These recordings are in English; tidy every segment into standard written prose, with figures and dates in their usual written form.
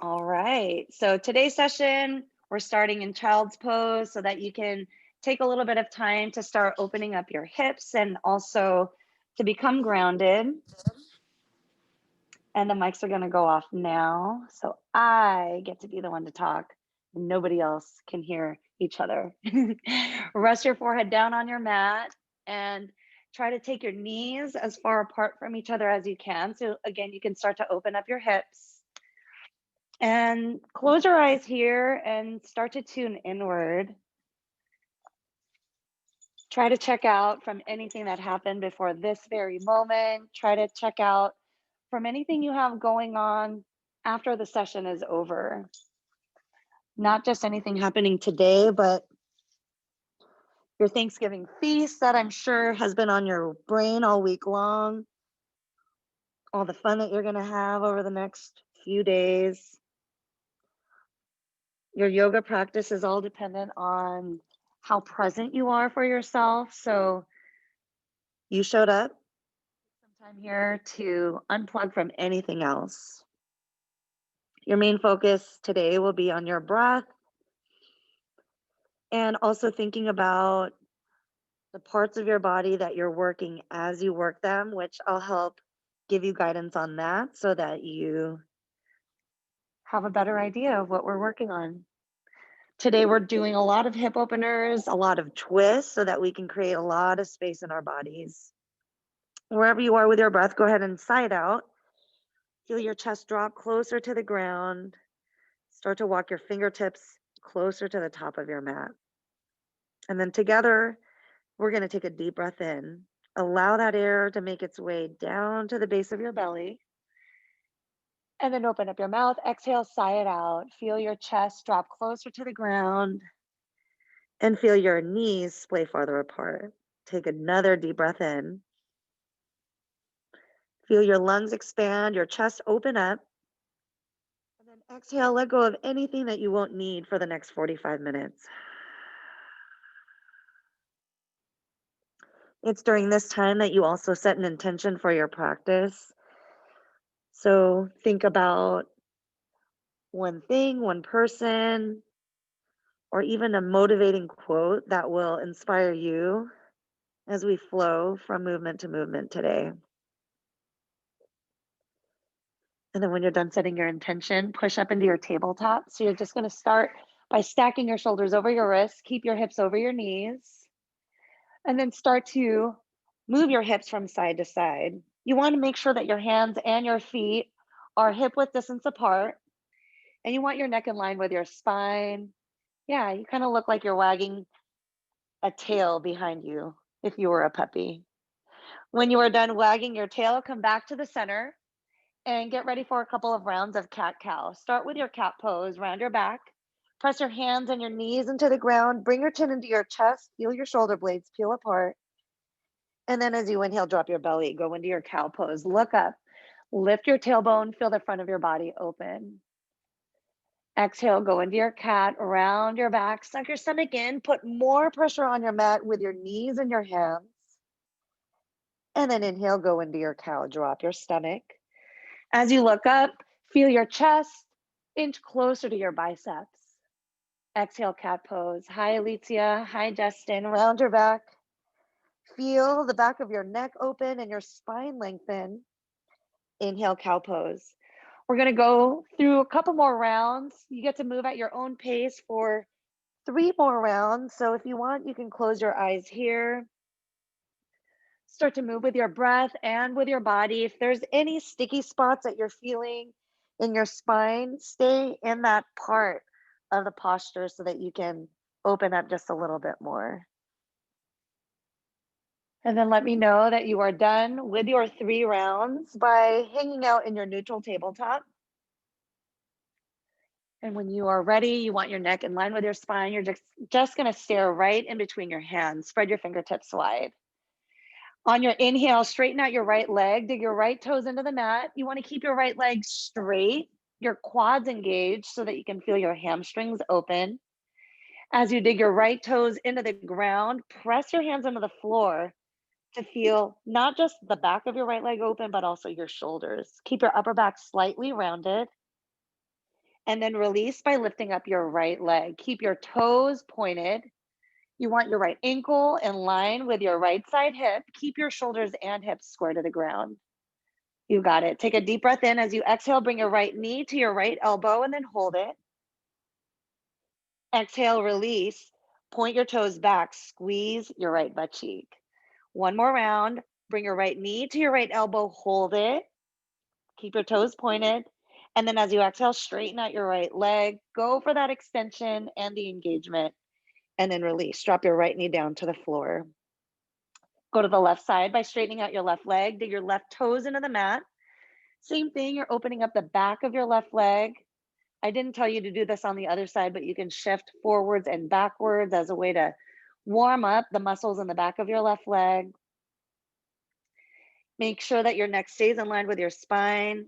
All right. So today's session, we're starting in child's pose so that you can take a little bit of time to start opening up your hips and also to become grounded. And the mics are going to go off now. So I get to be the one to talk. And nobody else can hear each other. Rest your forehead down on your mat and try to take your knees as far apart from each other as you can. So again, you can start to open up your hips. And close your eyes here and start to tune inward. Try to check out from anything that happened before this very moment. Try to check out from anything you have going on after the session is over. Not just anything happening today, but your Thanksgiving feast that I'm sure has been on your brain all week long. All the fun that you're going to have over the next few days. Your yoga practice is all dependent on how present you are for yourself. So you showed up some time here to unplug from anything else. Your main focus today will be on your breath and also thinking about the parts of your body that you're working as you work them, which I'll help give you guidance on that so that you have a better idea of what we're working on. Today, we're doing a lot of hip openers, a lot of twists so that we can create a lot of space in our bodies. Wherever you are with your breath, go ahead and side out. Feel your chest drop closer to the ground. Start to walk your fingertips closer to the top of your mat. And then together, we're going to take a deep breath in. Allow that air to make its way down to the base of your belly. And then open up your mouth. Exhale, sigh it out. Feel your chest drop closer to the ground. And feel your knees splay farther apart. Take another deep breath in. Feel your lungs expand, your chest open up. And then exhale, let go of anything that you won't need for the next 45 minutes. It's during this time that you also set an intention for your practice. So think about one thing, one person, or even a motivating quote that will inspire you as we flow from movement to movement today. And then when you're done setting your intention, push up into your tabletop. So you're just going to start by stacking your shoulders over your wrists, keep your hips over your knees, and then start to move your hips from side to side. You want to make sure that your hands and your feet are hip width distance apart, and you want your neck in line with your spine. Yeah, you kind of look like you're wagging a tail behind you if you were a puppy. When you are done wagging your tail, come back to the center and get ready for a couple of rounds of cat-cow. Start with your cat pose, round your back, press your hands and your knees into the ground, bring your chin into your chest, feel your shoulder blades peel apart. And then as you inhale, drop your belly, go into your cow pose, look up, lift your tailbone, feel the front of your body open. Exhale, go into your cat, round your back, suck your stomach in, put more pressure on your mat with your knees and your hands. And then inhale, go into your cow, drop your stomach. As you look up, feel your chest inch closer to your biceps. Exhale, cat pose. Hi, Alicia. Hi, Justin. Round your back. Feel the back of your neck open and your spine lengthen. Inhale, cow pose. We're going to go through a couple more rounds. You get to move at your own pace for 3 more rounds. So if you want, you can close your eyes here. Start to move with your breath and with your body. If there's any sticky spots that you're feeling in your spine, stay in that part of the posture so that you can open up just a little bit more. And then let me know that you are done with your 3 rounds by hanging out in your neutral tabletop. And when you are ready, you want your neck in line with your spine. You're just going to stare right in between your hands. Spread your fingertips wide. On your inhale, straighten out your right leg, dig your right toes into the mat. You want to keep your right leg straight, your quads engaged so that you can feel your hamstrings open. As you dig your right toes into the ground, press your hands into the floor to feel not just the back of your right leg open, but also your shoulders. Keep your upper back slightly rounded. And then release by lifting up your right leg. Keep your toes pointed. You want your right ankle in line with your right side hip. Keep your shoulders and hips square to the ground. You got it. Take a deep breath in. As you exhale, bring your right knee to your right elbow and then hold it. Exhale, release. Point your toes back. Squeeze your right butt cheek. One more round. Bring your right knee to your right elbow. Hold it. Keep your toes pointed. And then as you exhale, straighten out your right leg. Go for that extension and the engagement. And then release. Drop your right knee down to the floor. Go to the left side by straightening out your left leg. Dig your left toes into the mat. Same thing, you're opening up the back of your left leg. I didn't tell you to do this on the other side, but you can shift forwards and backwards as a way to warm up the muscles in the back of your left leg. Make sure that your neck stays in line with your spine.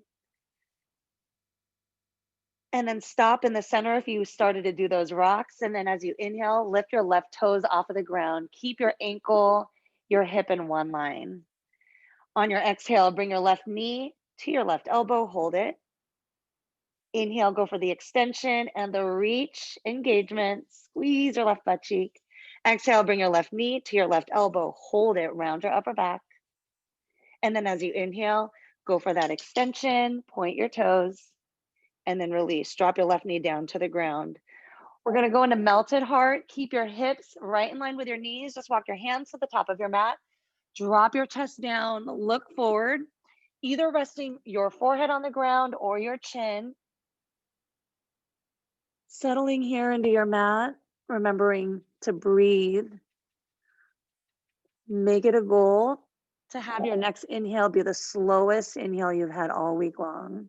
And then stop in the center if you started to do those rocks. And then as you inhale, lift your left toes off of the ground. Keep your ankle, your hip in one line. On your exhale, bring your left knee to your left elbow, hold it. Inhale, go for the extension and the reach engagement. Squeeze your left butt cheek. Exhale, bring your left knee to your left elbow, hold it, round your upper back. And then as you inhale, go for that extension, point your toes, and then release. Drop your left knee down to the ground. We're gonna go into melted heart. Keep your hips right in line with your knees. Just walk your hands to the top of your mat. Drop your chest down, look forward, either resting your forehead on the ground or your chin. Settling here into your mat, remembering to breathe. Make it a goal to have your next inhale be the slowest inhale you've had all week long.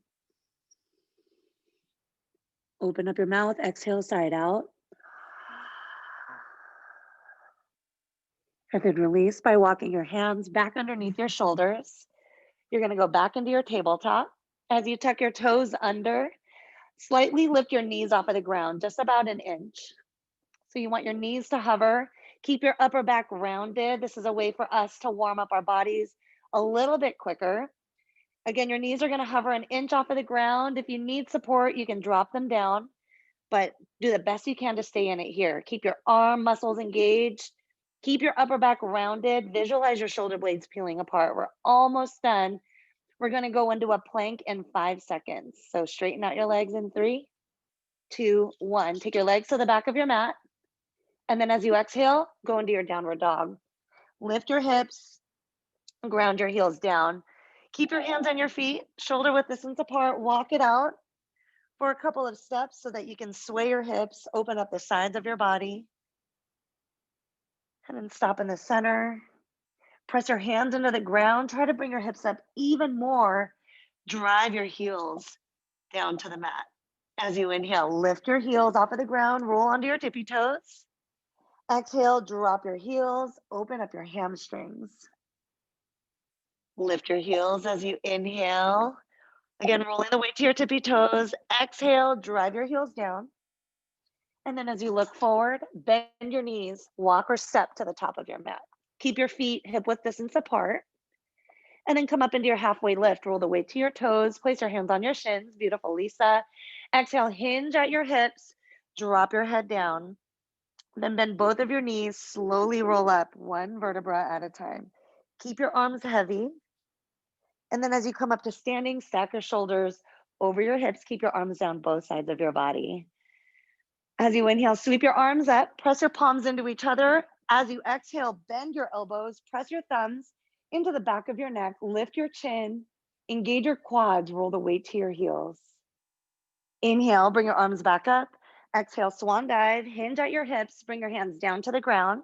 Open up your mouth, exhale side out. And then release by walking your hands back underneath your shoulders. You're gonna go back into your tabletop. As you tuck your toes under, slightly lift your knees off of the ground, just about an inch. So you want your knees to hover. Keep your upper back rounded. This is a way for us to warm up our bodies a little bit quicker. Again, your knees are gonna hover an inch off of the ground. If you need support, you can drop them down, but do the best you can to stay in it here. Keep your arm muscles engaged. Keep your upper back rounded. Visualize your shoulder blades peeling apart. We're almost done. We're gonna go into a plank in 5 seconds. So straighten out your legs in 3, 2, 1. Take your legs to the back of your mat. And then as you exhale, go into your downward dog. Lift your hips, ground your heels down. Keep your hands on your feet, shoulder width distance apart. Walk it out for a couple of steps so that you can sway your hips, open up the sides of your body. And then stop in the center. Press your hands into the ground. Try to bring your hips up even more. Drive your heels down to the mat. As you inhale, lift your heels off of the ground, roll onto your tippy toes. Exhale, drop your heels, open up your hamstrings. Lift your heels as you inhale. Again, rolling the weight to your tippy toes. Exhale, drive your heels down. And then as you look forward, bend your knees, walk or step to the top of your mat. Keep your feet hip width distance apart. And then come up into your halfway lift. Roll the weight to your toes. Place your hands on your shins. Beautiful, Lisa. Exhale, hinge at your hips. Drop your head down. Then bend both of your knees. Slowly roll up one vertebra at a time. Keep your arms heavy. And then as you come up to standing, stack your shoulders over your hips. Keep your arms down both sides of your body. As you inhale, sweep your arms up. Press your palms into each other. As you exhale, bend your elbows. Press your thumbs into the back of your neck. Lift your chin. Engage your quads. Roll the weight to your heels. Inhale, bring your arms back up. Exhale, swan dive. Hinge at your hips. Bring your hands down to the ground.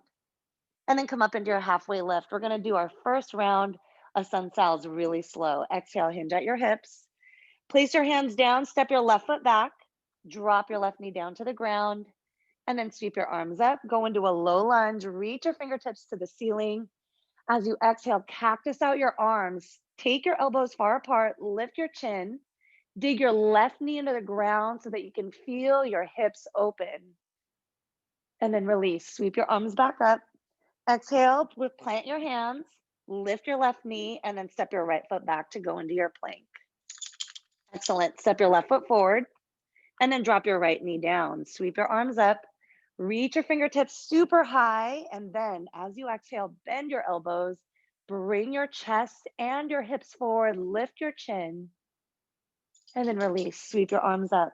And then come up into your halfway lift. We're going to do our first round of sun sals really slow. Exhale, hinge at your hips. Place your hands down. Step your left foot back. Drop your left knee down to the ground. And then sweep your arms up. Go into a low lunge. Reach your fingertips to the ceiling. As you exhale, cactus out your arms. Take your elbows far apart. Lift your chin. Dig your left knee into the ground so that you can feel your hips open. And then release. Sweep your arms back up. Exhale, plant your hands. Lift your left knee and then step your right foot back to go into your plank. Excellent. Step your left foot forward. And then drop your right knee down. Sweep your arms up. Reach your fingertips super high. And then as you exhale, bend your elbows. Bring your chest and your hips forward. Lift your chin. And then release. Sweep your arms up.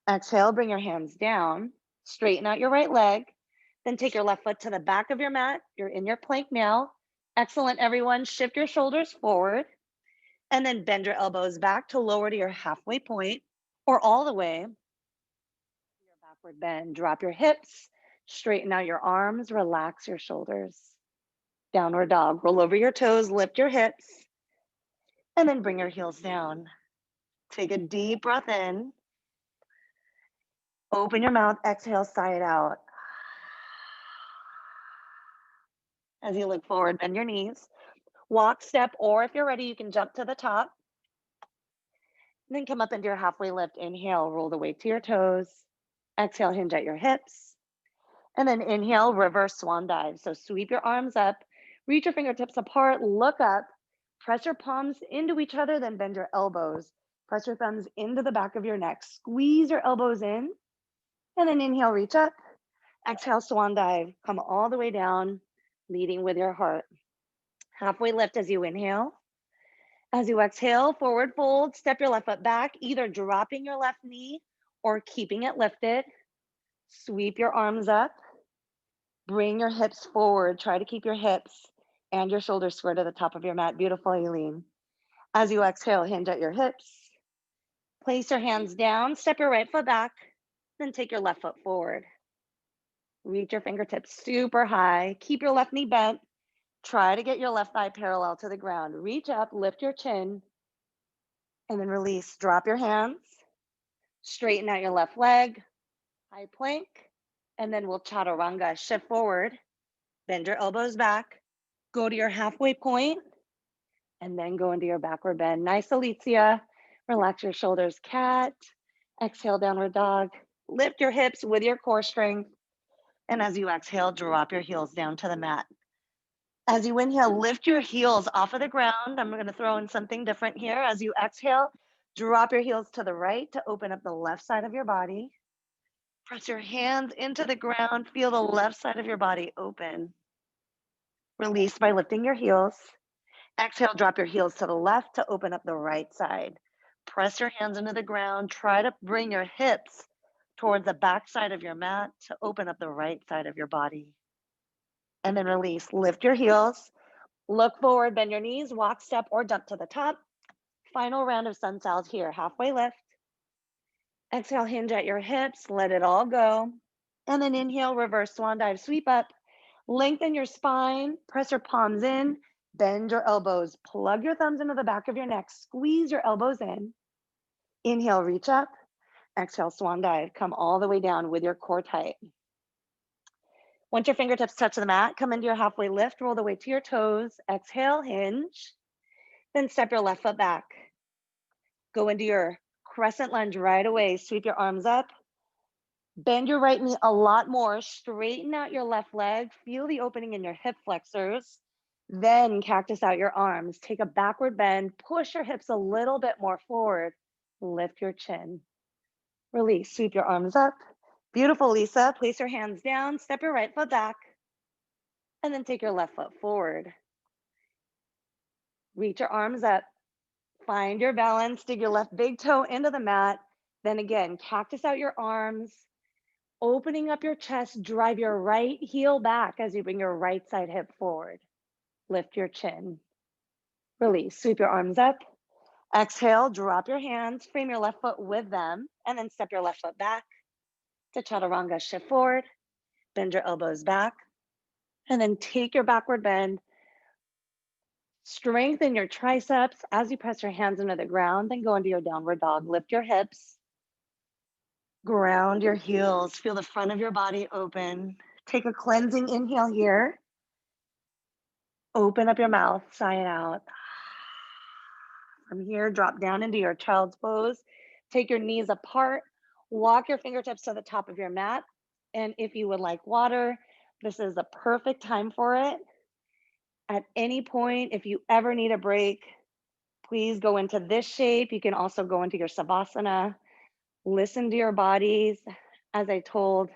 Exhale, bring your hands down. Straighten out your right leg. Then take your left foot to the back of your mat. You're in your plank now. Excellent, everyone. Shift your shoulders forward. And then bend your elbows back to lower to your halfway point or all the way. Your backward bend. Drop your hips. Straighten out your arms. Relax your shoulders. Downward dog. Roll over your toes. Lift your hips. And then bring your heels down. Take a deep breath in. Open your mouth. Exhale, sigh it out. As you look forward, bend your knees. Walk, step, or if you're ready, you can jump to the top. Then come up into your halfway lift. Inhale, roll the weight to your toes. Exhale, hinge at your hips. And then inhale, reverse swan dive. So sweep your arms up, reach your fingertips apart, look up, press your palms into each other, then bend your elbows. Press your thumbs into the back of your neck. Squeeze your elbows in. And then inhale, reach up. Exhale, swan dive. Come all the way down, leading with your heart. Halfway lift as you inhale. As you exhale, forward fold, step your left foot back, either dropping your left knee or keeping it lifted. Sweep your arms up. Bring your hips forward. Try to keep your hips and your shoulders square to the top of your mat. Beautiful, Aileen. As you exhale, hinge at your hips. Place your hands down, step your right foot back, then take your left foot forward. Reach your fingertips super high. Keep your left knee bent. Try to get your left thigh parallel to the ground. Reach up, lift your chin, and then release. Drop your hands. Straighten out your left leg. High plank. And then we'll chaturanga. Shift forward. Bend your elbows back. Go to your halfway point. And then go into your backward bend. Nice, Alicia. Relax your shoulders. Cat. Exhale, downward dog. Lift your hips with your core strength. And as you exhale, drop your heels down to the mat. As you inhale, lift your heels off of the ground. I'm going to throw in something different here. As you exhale, drop your heels to the right to open up the left side of your body. Press your hands into the ground. Feel the left side of your body open. Release by lifting your heels. Exhale, drop your heels to the left to open up the right side. Press your hands into the ground. Try to bring your hips towards the back side of your mat to open up the right side of your body. And then release. Lift your heels. Look forward, bend your knees, walk, step, or jump to the top. Final round of sun salve here. Halfway lift. Exhale, hinge at your hips. Let it all go. And then inhale, reverse swan dive, sweep up. Lengthen your spine. Press your palms in. Bend your elbows. Plug your thumbs into the back of your neck. Squeeze your elbows in. Inhale, reach up. Exhale, swan dive. Come all the way down with your core tight. Once your fingertips touch the mat, come into your halfway lift. Roll the weight to your toes. Exhale, hinge. Then step your left foot back. Go into your crescent lunge right away. Sweep your arms up. Bend your right knee a lot more. Straighten out your left leg. Feel the opening in your hip flexors. Then cactus out your arms. Take a backward bend. Push your hips a little bit more forward. Lift your chin. Release. Sweep your arms up. Beautiful, Lisa. Place your hands down. Step your right foot back. And then take your left foot forward. Reach your arms up. Find your balance. Dig your left big toe into the mat. Then again, cactus out your arms. Opening up your chest. Drive your right heel back as you bring your right side hip forward. Lift your chin. Release. Sweep your arms up. Exhale. Drop your hands. Frame your left foot with them. And then step your left foot back to chaturanga. Shift forward. Bend your elbows back. And then take your backward bend. Strengthen your triceps as you press your hands into the ground. Then go into your downward dog. Lift your hips. Ground your heels. Feel the front of your body open. Take a cleansing inhale here. Open up your mouth. Sigh it out. From here, drop down into your child's pose. Take your knees apart. Walk your fingertips to the top of your mat. And if you would like water, this is the perfect time for it. At any point, if you ever need a break, please go into this shape. You can also go into your savasana. Listen to your bodies. As I told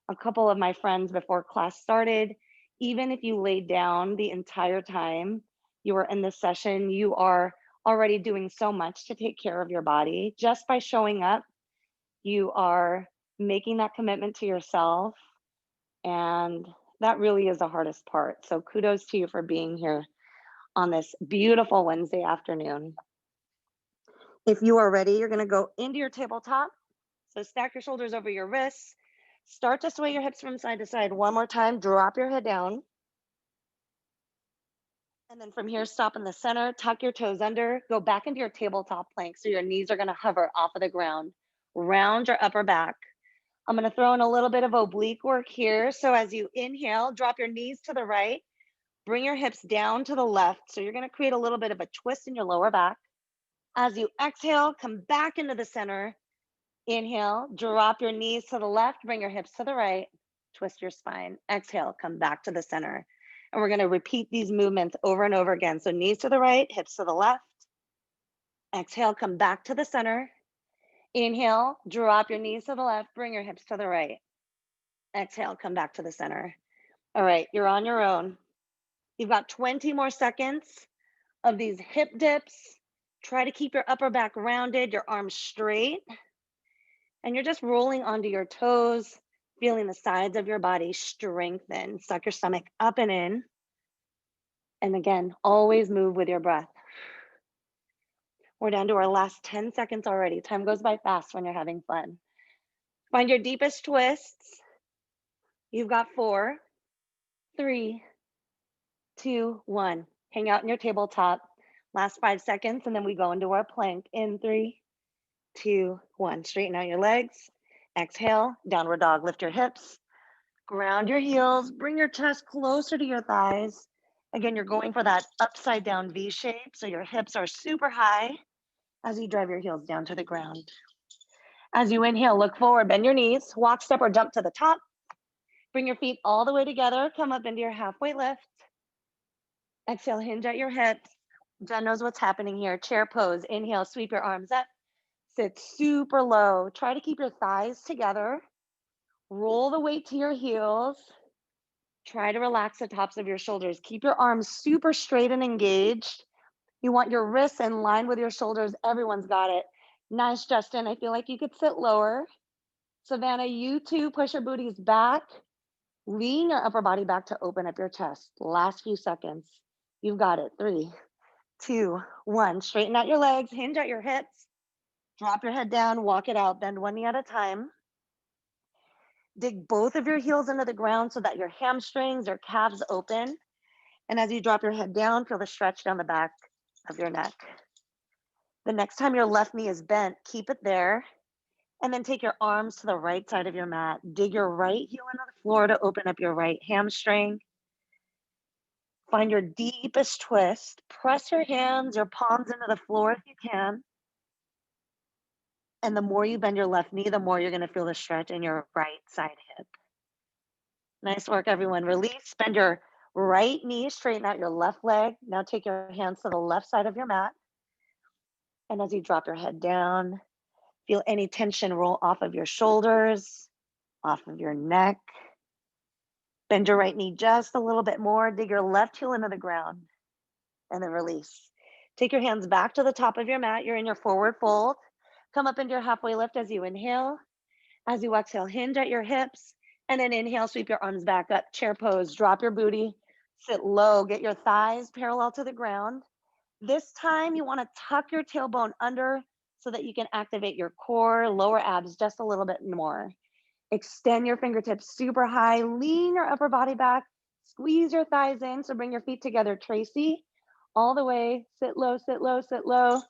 a couple of my friends before class started, even if you laid down the entire time you were in this session, you are already doing so much to take care of your body. Just by showing up, you are making that commitment to yourself. And that really is the hardest part. So kudos to you for being here on this beautiful Wednesday afternoon. If you are ready, you're going to go into your tabletop. So stack your shoulders over your wrists. Start to sway your hips from side to side. One more time, drop your head down. And then from here, stop in the center, tuck your toes under, go back into your tabletop plank. So your knees are going to hover off of the ground. Round your upper back. I'm going to throw in a little bit of oblique work here. So as you inhale, drop your knees to the right, bring your hips down to the left. So you're going to create a little bit of a twist in your lower back. As you exhale, come back into the center. Inhale, drop your knees to the left, bring your hips to the right, twist your spine. Exhale, come back to the center. And we're going to repeat these movements over and over again. So knees to the right, hips to the left. Exhale, come back to the center. Inhale, drop your knees to the left, bring your hips to the right. Exhale, come back to the center. All right, you're on your own. You've got 20 more seconds of these hip dips. Try to keep your upper back rounded, your arms straight. And you're just rolling onto your toes, feeling the sides of your body strengthen. Suck your stomach up and in. And again, always move with your breath. We're down to our last 10 seconds already. Time goes by fast when you're having fun. Find your deepest twists. You've got 4, 3, 2, 1. Hang out in your tabletop. Last 5 seconds, and then we go into our plank. In 3, 2, 1. Straighten out your legs. Exhale, downward dog. Lift your hips. Ground your heels. Bring your chest closer to your thighs. Again, you're going for that upside down V shape. So your hips are super high as you drive your heels down to the ground. As you inhale, look forward, bend your knees, walk, step, or jump to the top. Bring your feet all the way together. Come up into your halfway lift. Exhale, hinge at your hips. Jen knows what's happening here. Chair pose. Inhale, sweep your arms up. Sit super low. Try to keep your thighs together. Roll the weight to your heels. Try to relax the tops of your shoulders. Keep your arms super straight and engaged. You want your wrists in line with your shoulders. Everyone's got it. Nice, Justin. I feel like you could sit lower. Savannah, you too. Push your booties back. Lean your upper body back to open up your chest. Last few seconds. You've got it. 3, 2, 1. Straighten out your legs. Hinge at your hips. Drop your head down. Walk it out. Bend one knee at a time. Dig both of your heels into the ground so that your hamstrings or calves open. And as you drop your head down, feel the stretch down the back of your neck. The next time your left knee is bent, keep it there. And then take your arms to the right side of your mat. Dig your right heel into the floor to open up your right hamstring. Find your deepest twist. Press your hands, your palms into the floor if you can. And the more you bend your left knee, the more you're going to feel the stretch in your right side hip. Nice work, everyone. Release. Bend your right knee, straighten out your left leg. Now take your hands to the left side of your mat. And as you drop your head down, feel any tension roll off of your shoulders, off of your neck. Bend your right knee just a little bit more. Dig your left heel into the ground. And then release. Take your hands back to the top of your mat. You're in your forward fold. Come up into your halfway lift as you inhale. As you exhale, hinge at your hips. And then inhale, sweep your arms back up. Chair pose. Drop your booty. Sit low. Get your thighs parallel to the ground. This time you want to tuck your tailbone under so that you can activate your core, lower abs just a little bit more. Extend your fingertips super high. Lean your upper body back. Squeeze your thighs in. So bring your feet together, Tracy. All the way. Sit low, sit low, sit low.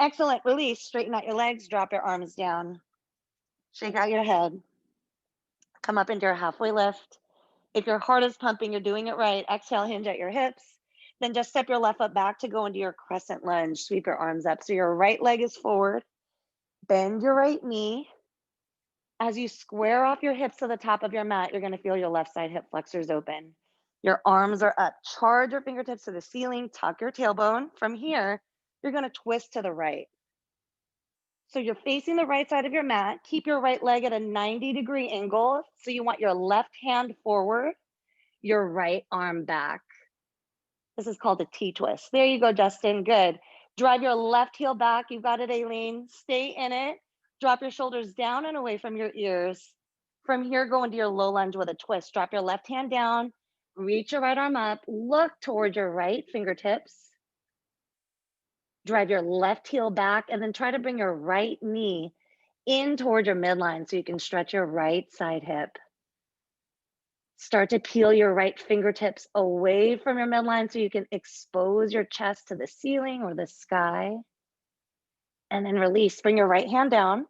Excellent. Release. Straighten out your legs. Drop your arms down. Shake out your head. Come up into your halfway lift. If your heart is pumping, you're doing it right. Exhale, hinge at your hips. Then just step your left foot back to go into your crescent lunge. Sweep your arms up. So your right leg is forward. Bend your right knee. As you square off your hips to the top of your mat, you're going to feel your left side hip flexors open. Your arms are up. Charge your fingertips to the ceiling. Tuck your tailbone. From here, you're going to twist to the right. So you're facing the right side of your mat. Keep your right leg at a 90-degree angle. So you want your left hand forward, your right arm back. This is called a T-twist. There you go, Justin. Good. Drive your left heel back. You've got it, Aileen. Stay in it. Drop your shoulders down and away from your ears. From here, go into your low lunge with a twist. Drop your left hand down. Reach your right arm up. Look toward your right fingertips. Drive your left heel back and then try to bring your right knee in toward your midline so you can stretch your right side hip. Start to peel your right fingertips away from your midline so you can expose your chest to the ceiling or the sky. And then release. Bring your right hand down.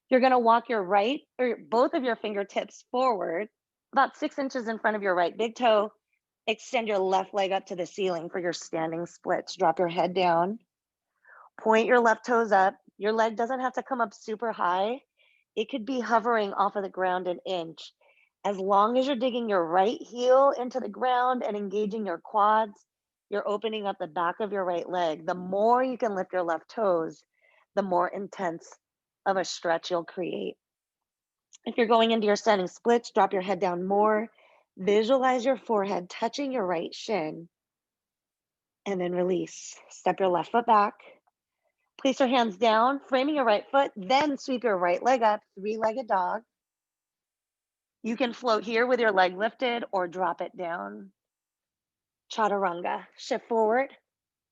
You're going to walk your right or both of your fingertips forward about 6 inches in front of your right big toe. Extend your left leg up to the ceiling for your standing splits. Drop your head down. Point your left toes up. Your leg doesn't have to come up super high. It could be hovering off of the ground an inch. As long as you're digging your right heel into the ground and engaging your quads, you're opening up the back of your right leg. The more you can lift your left toes, the more intense of a stretch you'll create. If you're going into your standing splits, drop your head down more. Visualize your forehead touching your right shin. And then release. Step your left foot back. Place your hands down, framing your right foot, then sweep your right leg up, three-legged dog. You can float here with your leg lifted or drop it down. Chaturanga. Shift forward,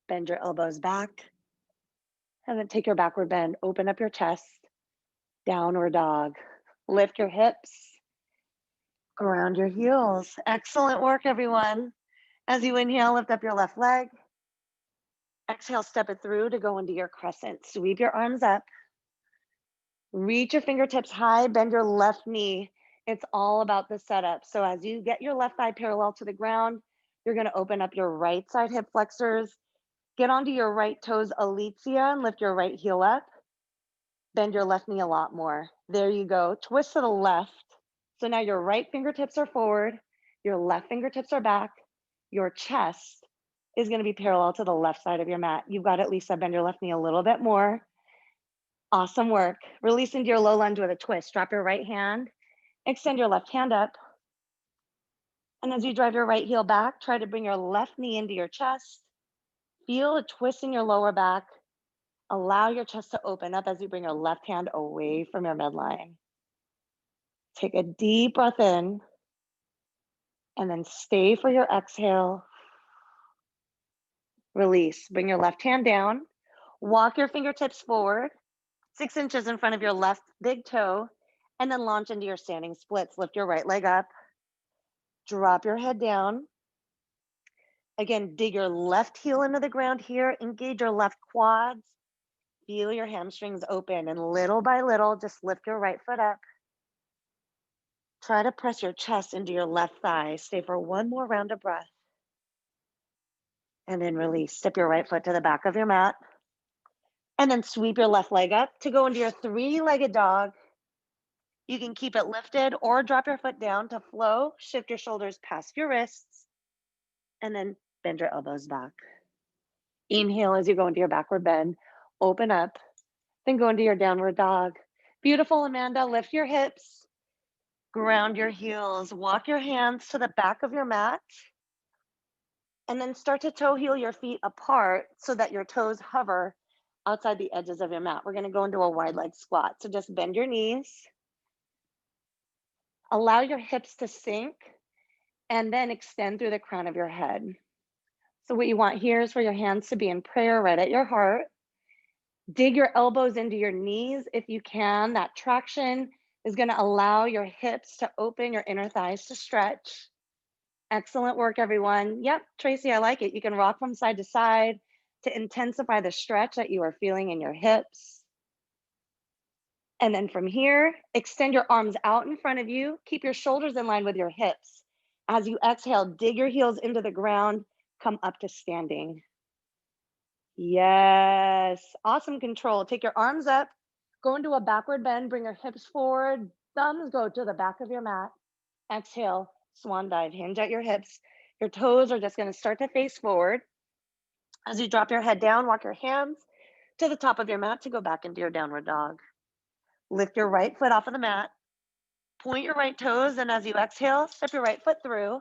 bend your elbows back, and then take your backward bend. Open up your chest, downward dog. Lift your hips, ground your heels. Excellent work, everyone. As you inhale, lift up your left leg. Exhale, step it through to go into your crescent. Sweep your arms up. Reach your fingertips high, bend your left knee. It's all about the setup. So as you get your left thigh parallel to the ground, you're going to open up your right side hip flexors. Get onto your right toes, Alicia, and lift your right heel up. Bend your left knee a lot more. There you go. Twist to the left. So now your right fingertips are forward, your left fingertips are back, your chest is going to be parallel to the left side of your mat. You've got it, Lisa. Bend your left knee a little bit more. Awesome work. Release into your low lunge with a twist. Drop your right hand, extend your left hand up. And as you drive your right heel back, try to bring your left knee into your chest. Feel a twist in your lower back. Allow your chest to open up as you bring your left hand away from your midline. Take a deep breath in and then stay for your exhale. Release. Bring your left hand down. Walk your fingertips forward, 6 inches in front of your left big toe, and then launch into your standing splits. Lift your right leg up. Drop your head down. Again, dig your left heel into the ground here. Engage your left quads. Feel your hamstrings open, and little by little, just lift your right foot up. Try to press your chest into your left thigh. Stay for one more round of breath. And then release. Step your right foot to the back of your mat. And then sweep your left leg up to go into your three-legged dog. You can keep it lifted or drop your foot down to flow. Shift your shoulders past your wrists. And then bend your elbows back. Inhale as you go into your backward bend. Open up. Then go into your downward dog. Beautiful, Amanda. Lift your hips. Ground your heels. Walk your hands to the back of your mat. And then start to toe heel your feet apart so that your toes hover outside the edges of your mat. We're going to go into a wide leg squat. So just bend your knees. Allow your hips to sink and then extend through the crown of your head. So what you want here is for your hands to be in prayer right at your heart. Dig your elbows into your knees if you can. That traction is going to allow your hips to open, your inner thighs to stretch. Excellent work, everyone. Yep, Tracy, I like it. You can rock from side to side to intensify the stretch that you are feeling in your hips. And then from here, extend your arms out in front of you. Keep your shoulders in line with your hips. As you exhale, dig your heels into the ground. Come up to standing. Yes, awesome control. Take your arms up, go into a backward bend, bring your hips forward, thumbs go to the back of your mat. Exhale, swan dive, hinge at your hips. Your toes are just gonna start to face forward. As you drop your head down, walk your hands to the top of your mat to go back into your downward dog. Lift your right foot off of the mat, point your right toes, and as you exhale, step your right foot through,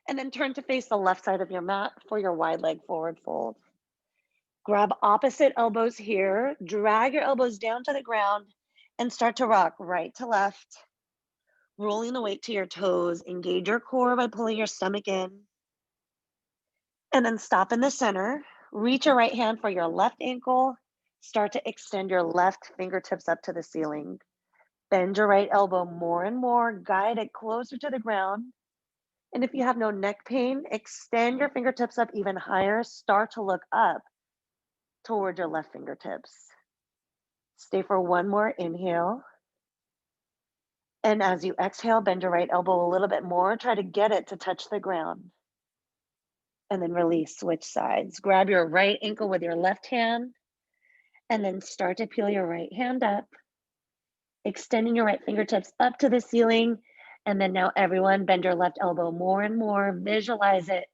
and then turn to face the left side of your mat for your wide leg forward fold. Grab opposite elbows here, drag your elbows down to the ground, and start to rock right to left, rolling the weight to your toes. Engage your core by pulling your stomach in. And then stop in the center. Reach your right hand for your left ankle. Start to extend your left fingertips up to the ceiling. Bend your right elbow more and more. Guide it closer to the ground. And if you have no neck pain, extend your fingertips up even higher. Start to look up toward your left fingertips. Stay for one more inhale. And as you exhale, bend your right elbow a little bit more. Try to get it to touch the ground. And then release, switch sides. Grab your right ankle with your left hand, and then start to peel your right hand up, extending your right fingertips up to the ceiling. And then now everyone bend your left elbow more and more. Visualize it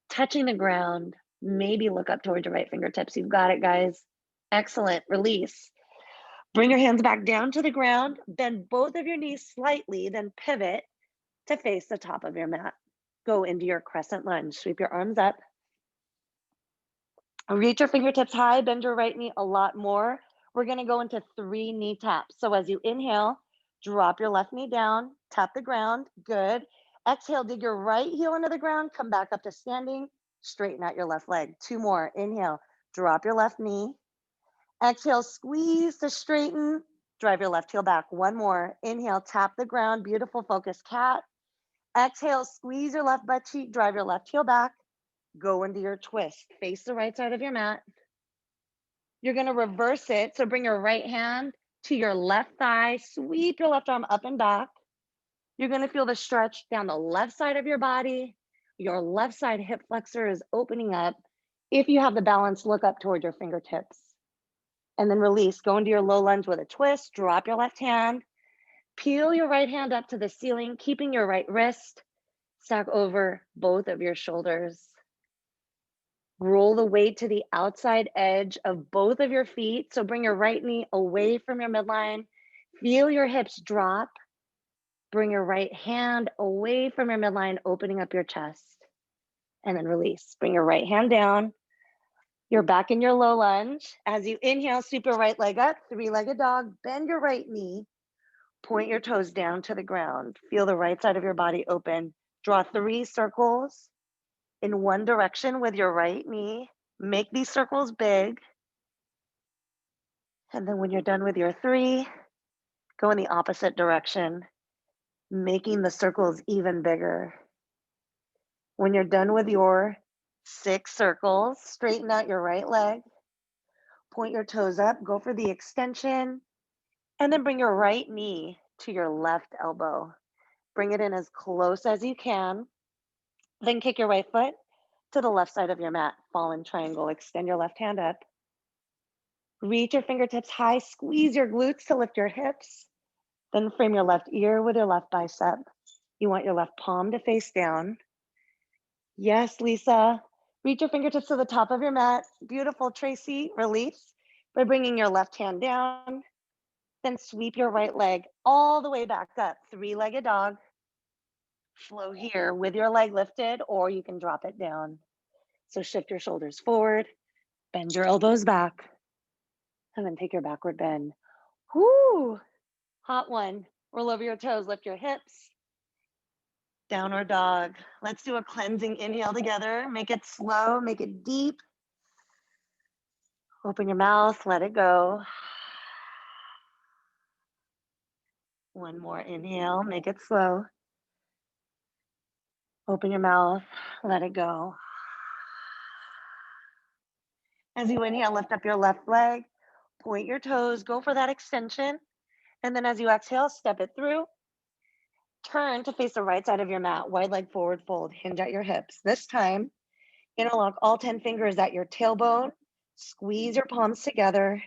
touching the ground. Maybe look up towards your right fingertips. You've got it, guys. Excellent. Release. Bring your hands back down to the ground. Bend both of your knees slightly, then pivot to face the top of your mat. Go into your crescent lunge. Sweep your arms up. Reach your fingertips high, bend your right knee a lot more. We're gonna go into 3 knee taps. So as you inhale, drop your left knee down, tap the ground, good. Exhale, dig your right heel into the ground, come back up to standing, straighten out your left leg. 2 more, inhale, drop your left knee. Exhale, squeeze to straighten, drive your left heel back. 1 more, inhale, tap the ground, beautiful focus cat. Exhale, squeeze your left butt cheek, drive your left heel back. Go into your twist. Face the right side of your mat. You're going to reverse it. So bring your right hand to your left thigh. Sweep your left arm up and back. You're going to feel the stretch down the left side of your body. Your left side hip flexor is opening up. If you have the balance, look up toward your fingertips. And then release. Go into your low lunge with a twist. Drop your left hand. Peel your right hand up to the ceiling, keeping your right wrist. Stack over both of your shoulders. Roll the weight to the outside edge of both of your feet. So bring your right knee away from your midline. Feel your hips drop. Bring your right hand away from your midline, opening up your chest. And then release. Bring your right hand down. You're back in your low lunge. As you inhale, sweep your right leg up, 3-legged dog. Bend your right knee. Point your toes down to the ground. Feel the right side of your body open. Draw 3 circles in one direction with your right knee. Make these circles big. And then when you're done with your 3, go in the opposite direction, making the circles even bigger. When you're done with your 6 circles, straighten out your right leg, point your toes up, go for the extension, and then bring your right knee to your left elbow. Bring it in as close as you can. Then kick your right foot to the left side of your mat. Fallen triangle. Extend your left hand up. Reach your fingertips high. Squeeze your glutes to lift your hips. Then frame your left ear with your left bicep. You want your left palm to face down. Yes, Lisa. Reach your fingertips to the top of your mat. Beautiful, Tracy. Release by bringing your left hand down. Then sweep your right leg all the way back up. 3-legged dog. Flow here with your leg lifted, or you can drop it down. So shift your shoulders forward, bend your elbows back, and then take your backward bend. Whoo! Hot one. Roll over your toes, lift your hips. Downward dog. Let's do a cleansing inhale together. Make it slow, make it deep. Open your mouth, let it go. One more inhale, make it slow. Open your mouth, let it go. As you inhale, lift up your left leg, point your toes, go for that extension. And then as you exhale, step it through. Turn to face the right side of your mat, wide leg forward fold, hinge at your hips. This time, interlock all 10 fingers at your tailbone, squeeze your palms together.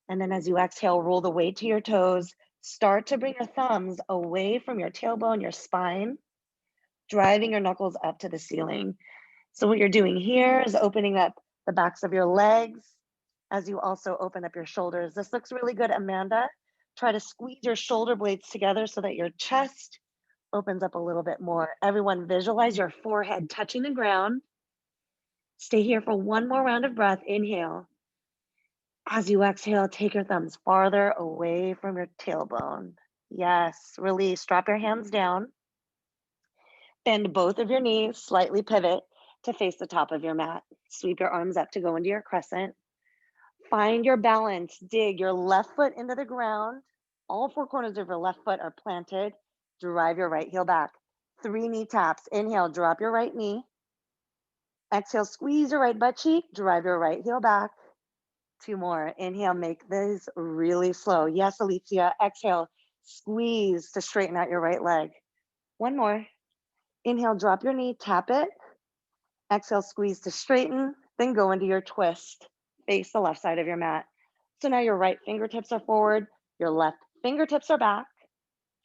And then as you exhale, roll the weight to your toes. Start to bring your thumbs away from your tailbone, your spine, driving your knuckles up to the ceiling. So what you're doing here is opening up the backs of your legs, as you also open up your shoulders. This looks really good, Amanda. Try to squeeze your shoulder blades together so that your chest opens up a little bit more. Everyone, visualize your forehead touching the ground. Stay here for one more round of breath. Inhale. As you exhale, take your thumbs farther away from your tailbone. Yes, release. Drop your hands down. Bend both of your knees, slightly pivot to face the top of your mat. Sweep your arms up to go into your crescent. Find your balance. Dig your left foot into the ground. All four corners of your left foot are planted. Drive your right heel back. 3 knee taps. Inhale, drop your right knee. Exhale, squeeze your right butt cheek. Drive your right heel back. 2 more. Inhale, make this really slow. Yes, Alicia. Exhale, squeeze to straighten out your right leg. 1 more. Inhale, drop your knee, tap it. Exhale, squeeze to straighten, then go into your twist. Face the left side of your mat. So now your right fingertips are forward, your left fingertips are back.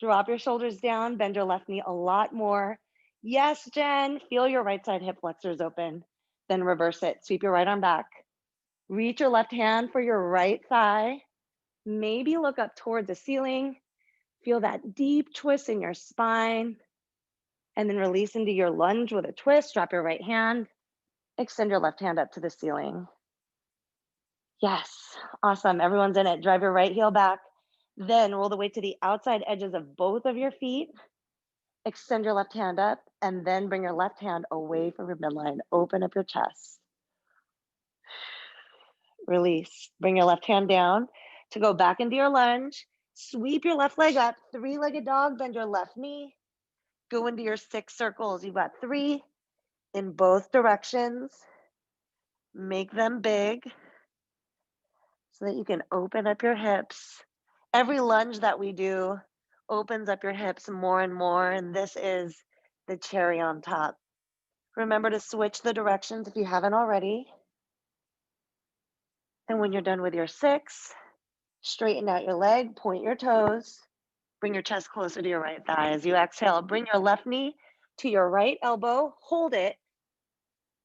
Drop your shoulders down, bend your left knee a lot more. Yes, Jen, feel your right side hip flexors open. Then reverse it, sweep your right arm back. Reach your left hand for your right thigh. Maybe look up towards the ceiling. Feel that deep twist in your spine. And then release into your lunge with a twist. Drop your right hand. Extend your left hand up to the ceiling. Yes, awesome. Everyone's in it. Drive your right heel back. Then roll the weight to the outside edges of both of your feet. Extend your left hand up and then bring your left hand away from your midline. Open up your chest. Release. Bring your left hand down to go back into your lunge. Sweep your left leg up. 3-legged dog. Bend your left knee. Go into your 6 circles. You've got 3 in both directions. Make them big so that you can open up your hips. Every lunge that we do opens up your hips more and more, and this is the cherry on top. Remember to switch the directions if you haven't already. And when you're done with your 6, straighten out your leg, point your toes, bring your chest closer to your right thigh. As you exhale, bring your left knee to your right elbow, hold it,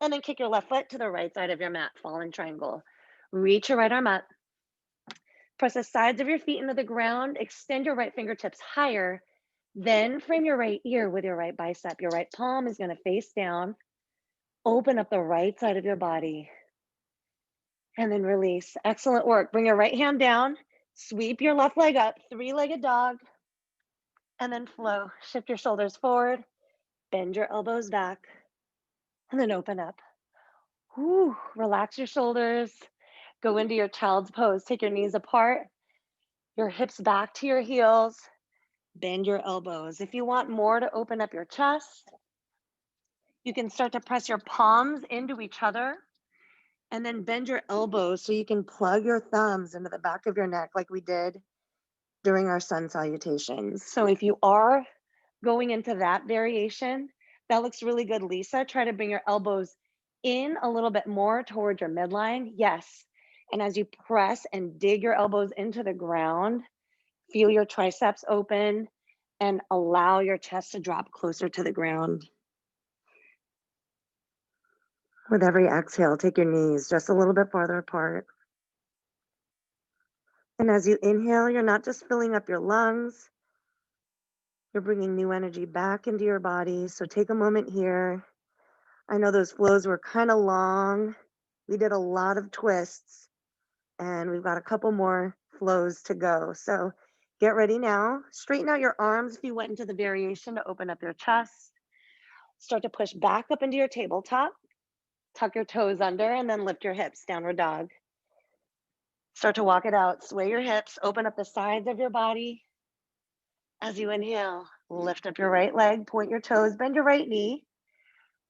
and then kick your left foot to the right side of your mat, fallen triangle. Reach your right arm up. Press the sides of your feet into the ground. Extend your right fingertips higher. Then frame your right ear with your right bicep. Your right palm is going to face down. Open up the right side of your body. And then release. Excellent work. Bring your right hand down. Sweep your left leg up. 3-legged dog. And then flow. Shift your shoulders forward. Bend your elbows back. And then open up. Whew. Relax your shoulders. Go into your child's pose. Take your knees apart. Your hips back to your heels. Bend your elbows. If you want more to open up your chest, you can start to press your palms into each other and then bend your elbows so you can plug your thumbs into the back of your neck like we did during our sun salutations. So if you are going into that variation, that looks really good, Lisa. Try to bring your elbows in a little bit more towards your midline. Yes. And as you press and dig your elbows into the ground, feel your triceps open and allow your chest to drop closer to the ground. With every exhale, take your knees just a little bit farther apart. And as you inhale, you're not just filling up your lungs, you're bringing new energy back into your body. So take a moment here. I know those flows were kind of long. We did a lot of twists, and we've got a couple more flows to go. So get ready now. Straighten out your arms if you went into the variation to open up your chest. Start to push back up into your tabletop. Tuck your toes under and then lift your hips, downward dog. Start to walk it out. Sway your hips, open up the sides of your body. As you inhale, lift up your right leg, point your toes, bend your right knee.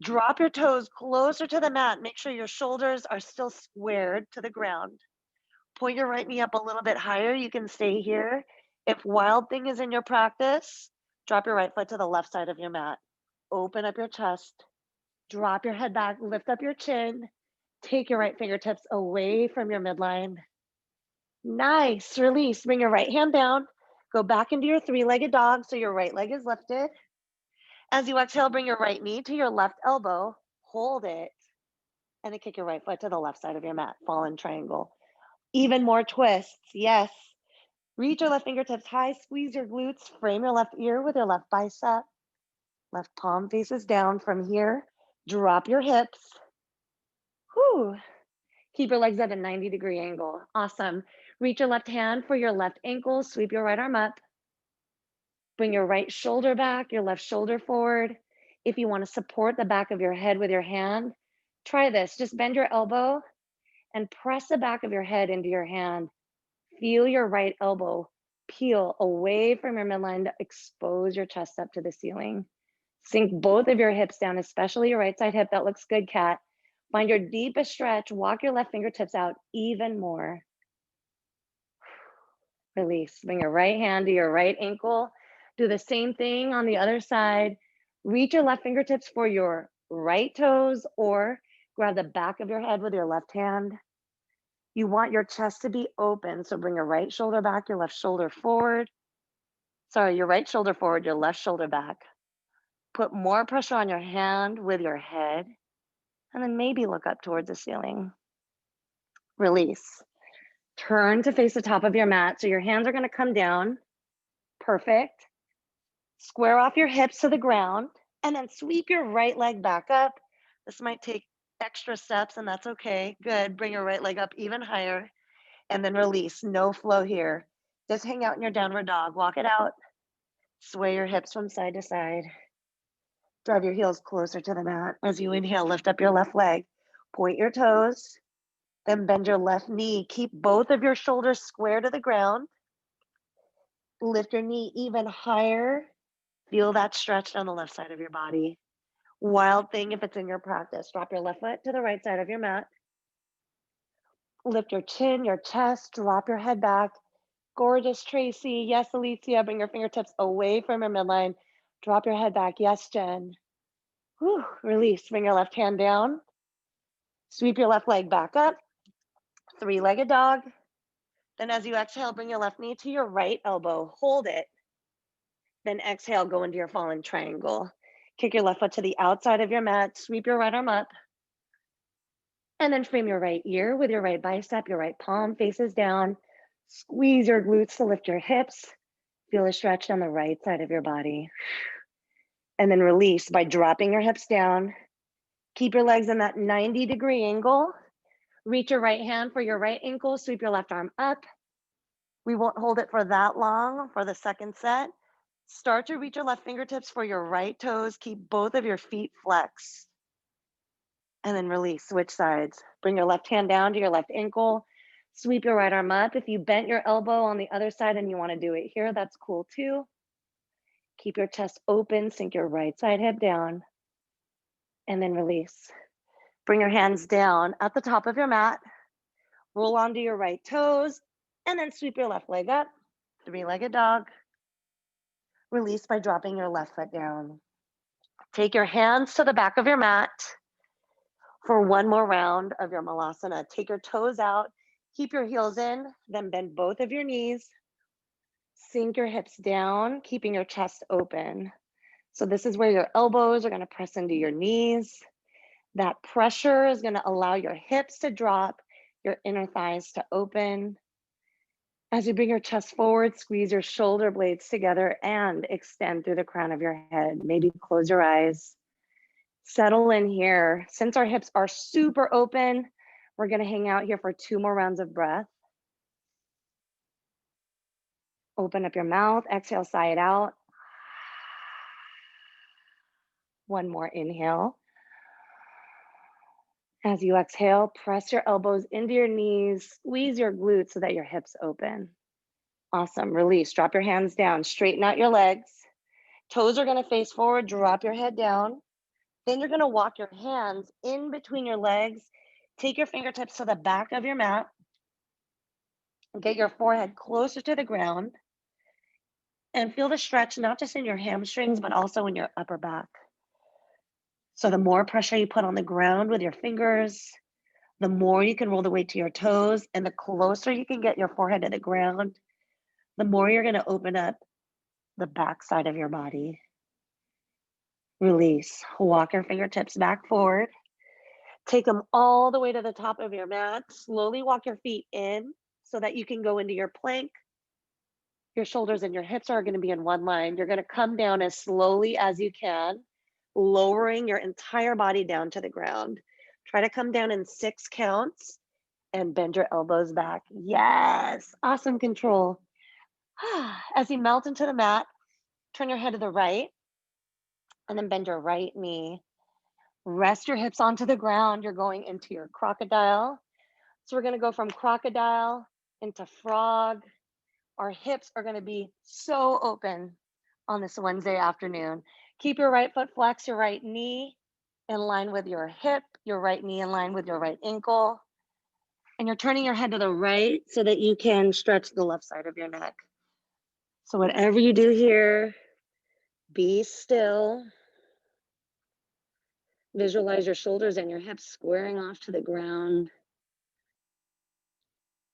Drop your toes closer to the mat. Make sure your shoulders are still squared to the ground. Point your right knee up a little bit higher. You can stay here. If Wild Thing is in your practice, drop your right foot to the left side of your mat. Open up your chest. Drop your head back, lift up your chin. Take your right fingertips away from your midline. Nice, release. Bring your right hand down. Go back into your 3-legged dog so your right leg is lifted. As you exhale, bring your right knee to your left elbow. Hold it. And then kick your right foot to the left side of your mat. Fallen triangle. Even more twists. Yes. Reach your left fingertips high, squeeze your glutes, frame your left ear with your left bicep. Left palm faces down from here. Drop your hips. Whew. Keep your legs at a 90-degree angle. Awesome. Reach your left hand for your left ankle. Sweep your right arm up. Bring your right shoulder back, your left shoulder forward. If you want to support the back of your head with your hand, try this. Just bend your elbow and press the back of your head into your hand. Feel your right elbow peel away from your midline to expose your chest up to the ceiling. Sink both of your hips down, especially your right side hip. That looks good, cat. Find your deepest stretch. Walk your left fingertips out even more. Release. Bring your right hand to your right ankle. Do the same thing on the other side. Reach your left fingertips for your right toes or grab the back of your head with your left hand. You want your chest to be open, so bring your right shoulder back, your left shoulder forward. Sorry, your right shoulder forward, your left shoulder back. Put more pressure on your hand with your head, and then maybe look up towards the ceiling. Release. Turn to face the top of your mat, so your hands are gonna come down. Perfect. Square off your hips to the ground, and then sweep your right leg back up. This might take extra steps, and that's okay. Good. Bring your right leg up even higher, and then release. No flow here. Just hang out in your downward dog. Walk it out. Sway your hips from side to side. Drive your heels closer to the mat. As you inhale, lift up your left leg. Point your toes, then bend your left knee. Keep both of your shoulders square to the ground. Lift your knee even higher. Feel that stretch on the left side of your body. Wild thing if it's in your practice. Drop your left foot to the right side of your mat. Lift your chin, your chest, drop your head back. Gorgeous, Tracy. Yes, Alicia. Bring your fingertips away from your midline. Drop your head back. Yes, Jen. Whew. Release. Bring your left hand down. Sweep your left leg back up. Three-legged dog. Then as you exhale, bring your left knee to your right elbow. Hold it. Then exhale, go into your fallen triangle. Kick your left foot to the outside of your mat. Sweep your right arm up. And then frame your right ear with your right bicep. Your right palm faces down. Squeeze your glutes to lift your hips. Feel a stretch on the right side of your body. And then release by dropping your hips down. Keep your legs in that 90-degree angle. Reach your right hand for your right ankle. Sweep your left arm up. We won't hold it for that long for the second set. Start to reach your left fingertips for your right toes. Keep both of your feet flexed. And then release, switch sides. Bring your left hand down to your left ankle. Sweep your right arm up. If you bent your elbow on the other side and you want to do it here, that's cool too. Keep your chest open, sink your right side hip down, and then release. Bring your hands down at the top of your mat. Roll onto your right toes, and then sweep your left leg up. Three-legged dog. Release by dropping your left foot down. Take your hands to the back of your mat for one more round of your malasana. Take your toes out, keep your heels in, then bend both of your knees. Sink your hips down, keeping your chest open. So this is where your elbows are gonna press into your knees. That pressure is gonna allow your hips to drop, your inner thighs to open. As you bring your chest forward, squeeze your shoulder blades together and extend through the crown of your head. Maybe close your eyes. Settle in here. Since our hips are super open, we're gonna hang out here for 2 more rounds of breath. Open up your mouth, exhale, sigh it out. One more inhale. As you exhale, press your elbows into your knees, squeeze your glutes so that your hips open. Awesome, release, drop your hands down, straighten out your legs. Toes are gonna face forward, drop your head down. Then you're gonna walk your hands in between your legs. Take your fingertips to the back of your mat. Get your forehead closer to the ground. And feel the stretch, not just in your hamstrings, but also in your upper back. So the more pressure you put on the ground with your fingers, the more you can roll the weight to your toes, and the closer you can get your forehead to the ground, the more you're gonna open up the back side of your body. Release, walk your fingertips back forward. Take them all the way to the top of your mat. Slowly walk your feet in. so that you can go into your plank. Your shoulders and your hips are going to be in one line. You're going to come down as slowly as you can, lowering your entire body down to the ground. Try to come down in 6 counts and bend your elbows back. Yes, awesome control. As you melt into the mat, turn your head to the right and then bend your right knee. Rest your hips onto the ground. You're going into your crocodile. So we're going to go from crocodile into frog. Our hips are going to be so open on this Wednesday afternoon. Keep your right foot flex, your right knee in line with your hip, your right knee in line with your right ankle. And you're turning your head to the right so that you can stretch the left side of your neck. So whatever you do here, be still. Visualize your shoulders and your hips squaring off to the ground.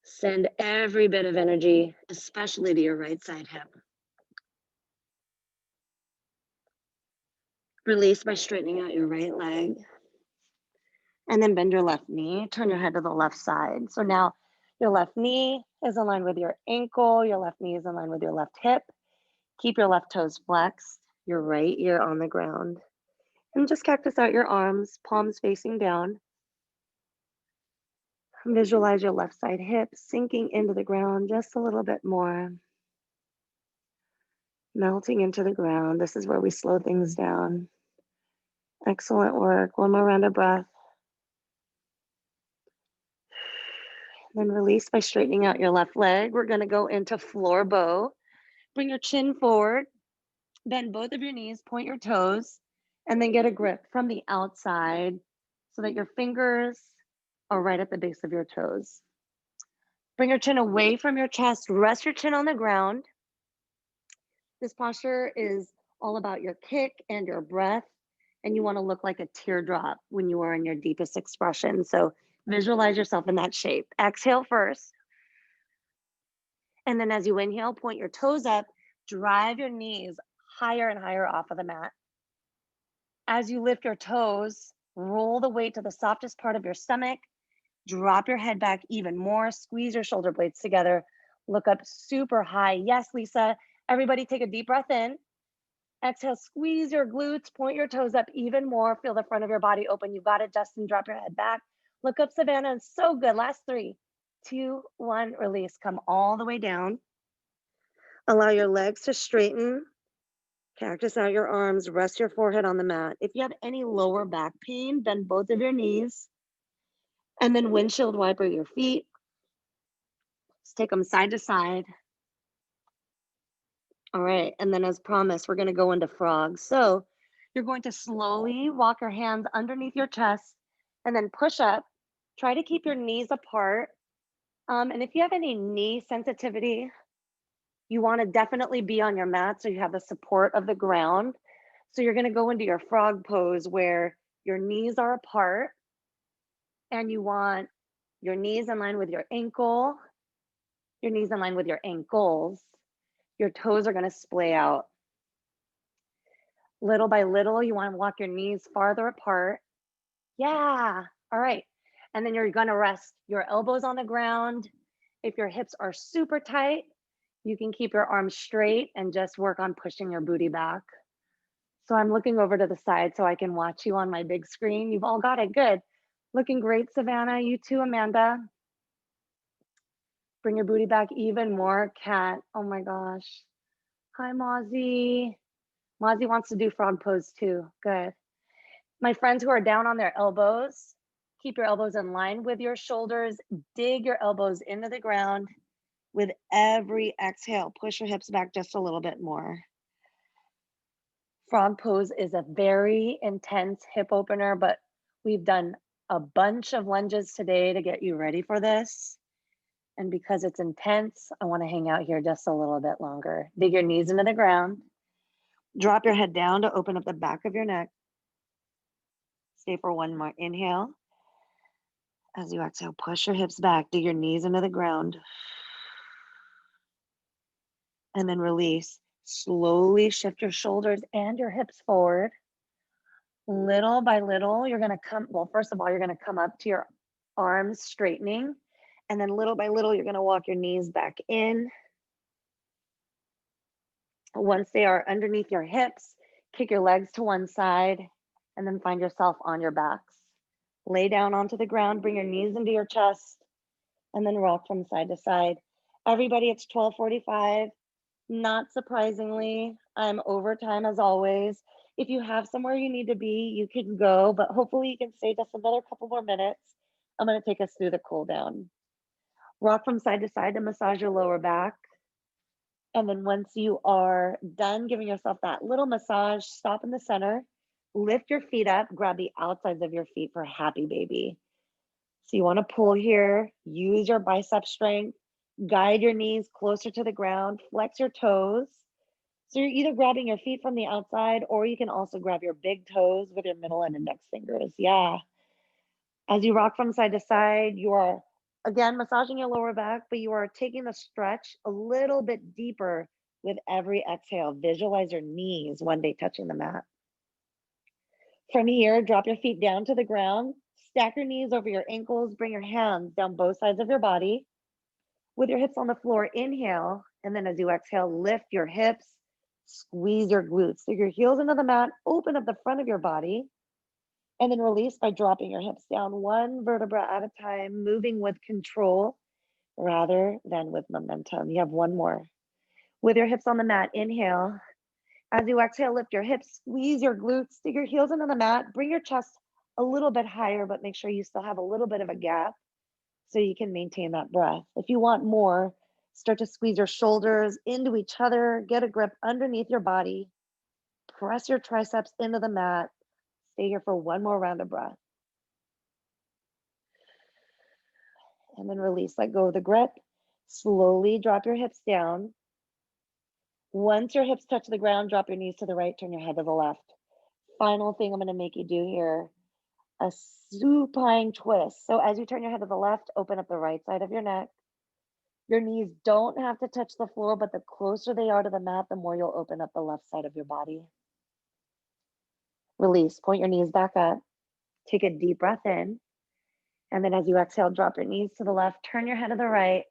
Send every bit of energy, especially to your right side hip. Release by straightening out your right leg. And then bend your left knee, turn your head to the left side. So now your left knee is aligned with your ankle, your left knee is aligned with your left hip. Keep your left toes flexed, your right ear on the ground. And just cactus out your arms, palms facing down. Visualize your left side hip sinking into the ground just a little bit more. Melting into the ground. This is where we slow things down. Excellent work. One more round of breath. Then release by straightening out your left leg. We're going to go into floor bow. Bring your chin forward. Bend both of your knees, point your toes, and then get a grip from the outside so that your fingers are right at the base of your toes. Bring your chin away from your chest. Rest your chin on the ground. This posture is all about your kick and your breath, and you want to look like a teardrop when you are in your deepest expression. So visualize yourself in that shape. Exhale first. And then as you inhale, point your toes up, drive your knees higher and higher off of the mat. As you lift your toes, roll the weight to the softest part of your stomach, drop your head back even more, squeeze your shoulder blades together, look up super high. Yes, Lisa, everybody take a deep breath in. Exhale, squeeze your glutes, point your toes up even more, feel the front of your body open. You got it, Justin, drop your head back. Look up, Savannah, and so good. Last 3, 2, 1, release. Come all the way down. Allow your legs to straighten. Cactus out your arms, rest your forehead on the mat. If you have any lower back pain, bend both of your knees and then windshield wiper your feet. Just take them side to side. All right, and then as promised, we're gonna go into frog. So you're going to slowly walk your hands underneath your chest and then push up. Try to keep your knees apart. And if you have any knee sensitivity, you wanna definitely be on your mat so you have the support of the ground. So you're gonna go into your frog pose where your knees are apart and you want your knees in line with your ankle, your knees in line with your ankles. Your toes are gonna splay out. Little by little, you wanna walk your knees farther apart. Yeah, all right. And then you're gonna rest your elbows on the ground. If your hips are super tight, you can keep your arms straight and just work on pushing your booty back. So I'm looking over to the side so I can watch you on my big screen. You've all got it, good. Looking great, Savannah. You too, Amanda. Bring your booty back even more, Kat. Oh my gosh. Hi, Mozzie. Mozzie wants to do frog pose too, good. My friends who are down on their elbows, keep your elbows in line with your shoulders. Dig your elbows into the ground. With every exhale, push your hips back just a little bit more. Frog pose is a very intense hip opener, but we've done a bunch of lunges today to get you ready for this. And because it's intense, I want to hang out here just a little bit longer. Dig your knees into the ground. Drop your head down to open up the back of your neck. Stay for one more inhale. As you exhale, push your hips back, dig your knees into the ground. And then release. Slowly shift your shoulders and your hips forward. Little by little, you're gonna come, well, first of all, you're gonna come up to your arms straightening. And then little by little, you're gonna walk your knees back in. Once they are underneath your hips, kick your legs to one side and then find yourself on your backs. Lay down onto the ground, bring your knees into your chest, and then rock from side to side. Everybody, it's 12:45. Not surprisingly, I'm over time as always. If you have somewhere you need to be, you can go, but hopefully you can stay just another couple more minutes. I'm gonna take us through the cool down. Rock from side to side to massage your lower back. And then once you are done giving yourself that little massage, stop in the center, lift your feet up, grab the outsides of your feet for happy baby. So you want to pull here, use your bicep strength, guide your knees closer to the ground, flex your toes. So you're either grabbing your feet from the outside or you can also grab your big toes with your middle and index fingers. Yeah. As you rock from side to side, you are again massaging your lower back, but you are taking the stretch a little bit deeper with every exhale. Visualize your knees one day touching the mat. From here, drop your feet down to the ground, stack your knees over your ankles, bring your hands down both sides of your body. With your hips on the floor, inhale, and then as you exhale, lift your hips, squeeze your glutes. Dig your heels into the mat, open up the front of your body, and then release by dropping your hips down one vertebra at a time, moving with control rather than with momentum. You have one more. With your hips on the mat, inhale. As you exhale, lift your hips, squeeze your glutes, dig your heels into the mat, bring your chest a little bit higher, but make sure you still have a little bit of a gap so you can maintain that breath. If you want more, start to squeeze your shoulders into each other, get a grip underneath your body, press your triceps into the mat. Stay here for one more round of breath. And then release, let go of the grip. Slowly drop your hips down. Once your hips touch the ground, drop your knees to the right, turn your head to the left. Final thing I'm gonna make you do here, a supine twist. So as you turn your head to the left, open up the right side of your neck. Your knees don't have to touch the floor, but the closer they are to the mat, the more you'll open up the left side of your body. Release, point your knees back up. Take a deep breath in. And then as you exhale, drop your knees to the left, turn your head to the right.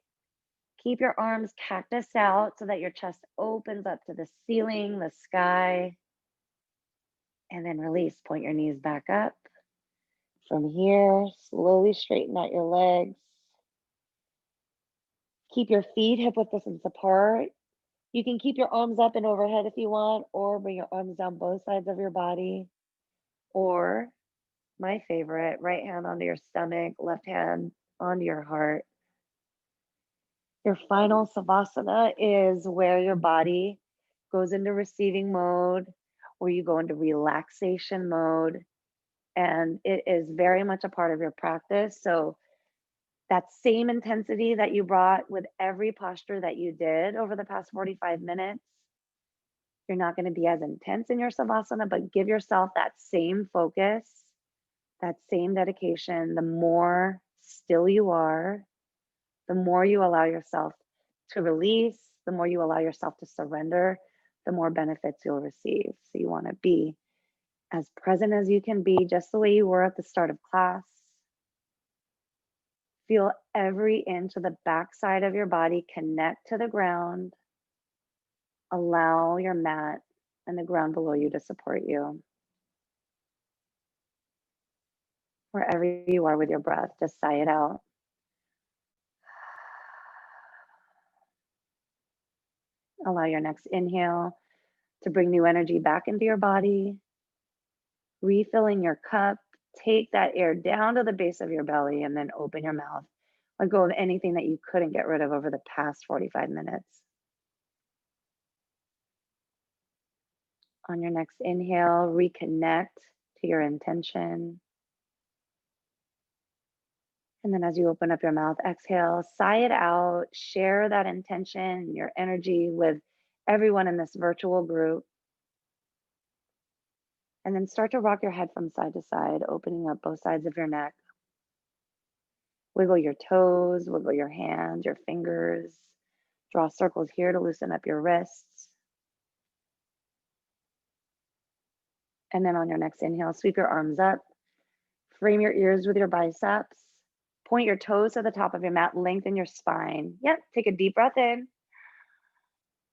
Keep your arms cactus out so that your chest opens up to the ceiling, the sky. And then release, point your knees back up. From here, slowly straighten out your legs. Keep your feet hip width distance apart. You can keep your arms up and overhead if you want, or bring your arms down both sides of your body. Or my favorite, right hand onto your stomach, left hand onto your heart. Your final savasana is where your body goes into receiving mode, where you go into relaxation mode. And it is very much a part of your practice. So that same intensity that you brought with every posture that you did over the past 45 minutes, you're not going to be as intense in your savasana, but give yourself that same focus, that same dedication. The more still you are, the more you allow yourself to release, the more you allow yourself to surrender, the more benefits you'll receive. So you want to be as present as you can be, just the way you were at the start of class. Feel every inch of the backside of your body connect to the ground. Allow your mat and the ground below you to support you. Wherever you are with your breath, just sigh it out. Allow your next inhale to bring new energy back into your body. Refilling your cup, take that air down to the base of your belly and then open your mouth. Let go of anything that you couldn't get rid of over the past 45 minutes. On your next inhale, reconnect to your intention. And then as you open up your mouth, exhale, sigh it out, share that intention, your energy with everyone in this virtual group. And then start to rock your head from side to side, opening up both sides of your neck. Wiggle your toes, wiggle your hands, your fingers. Draw circles here to loosen up your wrists. And then on your next inhale, sweep your arms up. Frame your ears with your biceps. Point your toes to the top of your mat, lengthen your spine. Yep, take a deep breath in.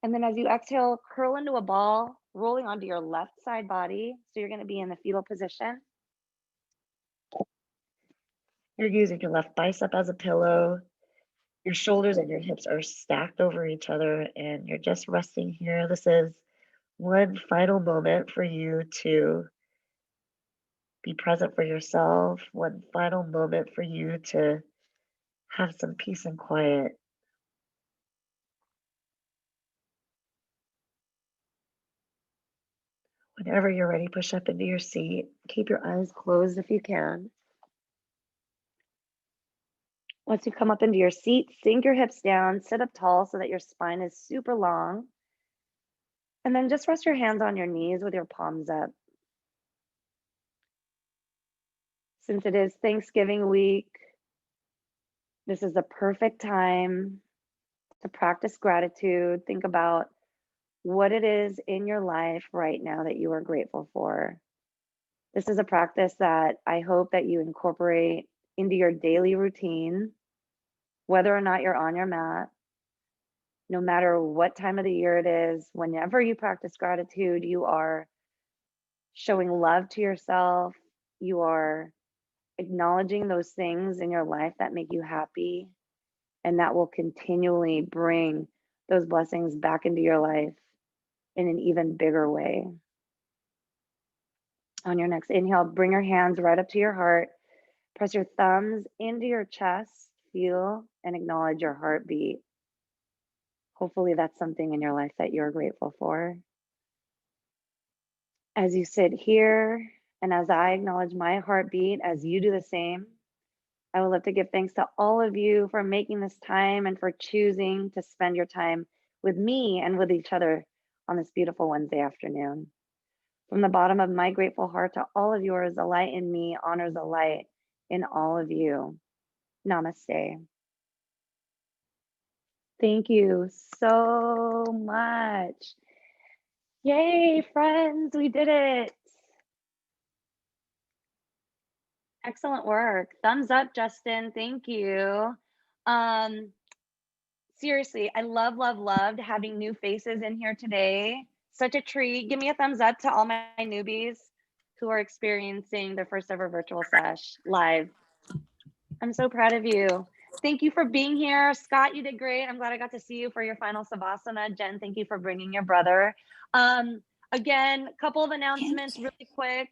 And then as you exhale, curl into a ball, rolling onto your left side body. So you're going to be in the fetal position. You're using your left bicep as a pillow. Your shoulders and your hips are stacked over each other, and you're just resting here. This is one final moment for you to be present for yourself, one final moment for you to have some peace and quiet. Whenever you're ready, push up into your seat. Keep your eyes closed if you can. Once you come up into your seat, sink your hips down, sit up tall so that your spine is super long. And then just rest your hands on your knees with your palms up. Since it is Thanksgiving week, this is the perfect time to practice gratitude. Think about what it is in your life right now that you are grateful for. This is a practice that I hope that you incorporate into your daily routine, whether or not you're on your mat, no matter what time of the year it is. Whenever you practice gratitude, you are showing love to yourself. You are acknowledging those things in your life that make you happy, and that will continually bring those blessings back into your life in an even bigger way. On your next inhale, bring your hands right up to your heart. Press your thumbs into your chest. Feel and acknowledge your heartbeat. Hopefully that's something in your life that you're grateful for. As you sit here, and as I acknowledge my heartbeat, as you do the same, I would love to give thanks to all of you for making this time and for choosing to spend your time with me and with each other on this beautiful Wednesday afternoon. From the bottom of my grateful heart to all of yours, the light in me honors the light in all of you. Namaste. Thank you so much. Yay, friends, we did it. Excellent work. Thumbs up, Justin. Thank you. Seriously, I loved having new faces in here today. Such a treat. Give me a thumbs up to all my newbies who are experiencing their first ever virtual sesh live. I'm so proud of you. Thank you for being here. Scott, you did great. I'm glad I got to see you for your final Savasana. Jen, thank you for bringing your brother. Again, a couple of announcements really quick.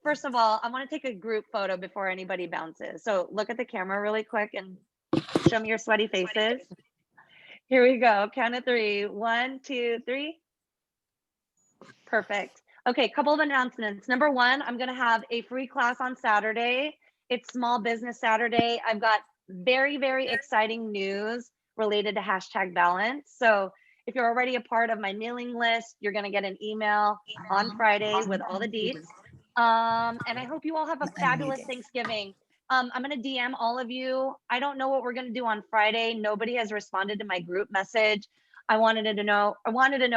First of all, I want to take a group photo before anybody bounces. So look at the camera really quick and show me your sweaty faces. Here we go. Count of three. 1, 2, 3. Perfect. Okay, couple of announcements. Number one, I'm going to have a free class on Saturday. It's Small Business Saturday. I've got very exciting news related to #balance. So if you're already a part of my mailing list, you're going to get an email on Friday with all the deets. And I hope you all have a fabulous Thanksgiving. I'm going to DM all of you. I don't know what we're going to do on Friday. Nobody has responded to my group message. I wanted to know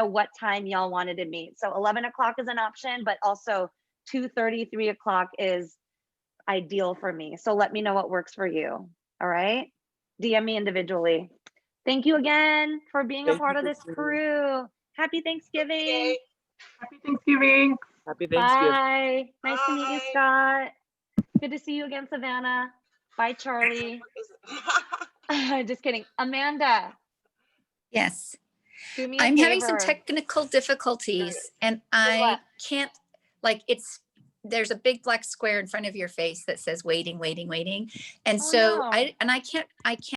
what time y'all wanted to meet. So 11 o'clock is an option, but also 2:30, 3 o'clock is ideal for me. So let me know what works for you. All right. DM me individually. Thank you again for being a part of this crew. Happy Thanksgiving. Happy Thanksgiving. Happy Thanksgiving. Bye. Nice to meet you, Scott. Good to see you again, Savannah. Bye, Charlie. Just kidding. Amanda. Yes. Do me a I'm favor. having some technical difficulties and I can't, like, there's a big black square in front of your face that says waiting. And so no. I can't